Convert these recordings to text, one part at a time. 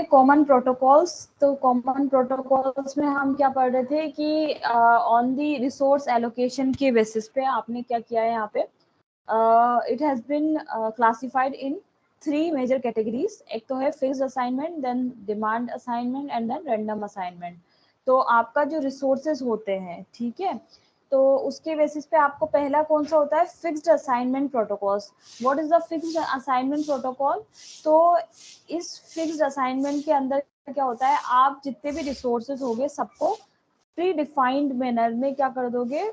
Common protocols, तो common protocols में हम क्या पढ़ रहे थे कि ऑन दी रिसोर्स एलोकेशन के बेसिस पे आपने क्या किया है यहाँ पे, it has been classified in 3 major categories. एक तो है fixed assignment, then demand assignment and then random assignment. तो आपका जो रिसोर्सेज होते हैं, ठीक है, तो उसके बेसिस पे आपको पहला कौन सा होता है, fixed assignment protocols. What is the fixed assignment protocol? तो इस फिक्स्ड असाइनमेंट के अंदर क्या होता है, आप जितने भी रिसोर्सेज होंगे सबको प्री डिफाइंड मैनर में क्या कर दोगे,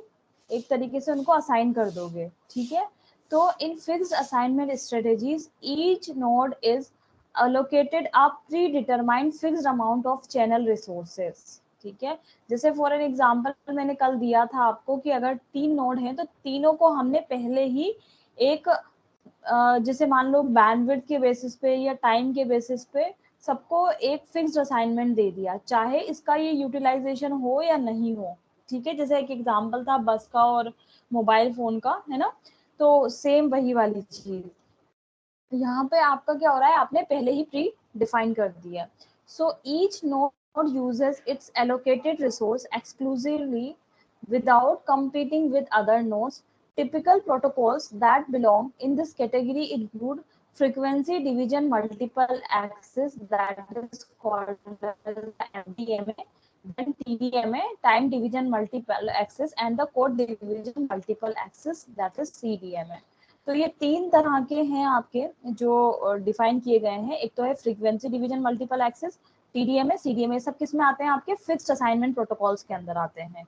एक तरीके से उनको असाइन कर दोगे, ठीक है। तो in fixed assignment strategies each node is allocated a predetermined fixed amount of channel resources, ठीक है। जैसे फॉर एन एग्जांपल मैंने कल दिया था आपको कि अगर 3 नोड हैं तो तीनों को हमने पहले ही एक जैसे मान लो बैंडविड्थ के बेसिस पे या टाइम के बेसिस पे सबको एक फिक्स्ड असाइनमेंट दे दिया, चाहे इसका ये यूटिलाइजेशन हो या नहीं हो, ठीक है। जैसे एक एग्जांपल था बस का और मोबाइल फोन का, है ना, तो सेम वही वाली चीज यहाँ पे आपका क्या हो रहा है, आपने पहले ही प्री डिफाइन कर दिया। So each node uses it's allocated resource exclusively without competing with other nodes. Typical protocols that belong in this category include frequency division multiple access, that is called as MDMA, then TDMA, time division multiple access, and the code division multiple access, that is CDMA. तो ये 3 तरह के हैं आपके जो define किए गए हैं। एक तो है frequency division multiple access, TDMA, CDMA, सब किस में आते हैं, आपके फिक्स्ड असाइनमेंट प्रोटोकॉल्स के अंदर आते हैं।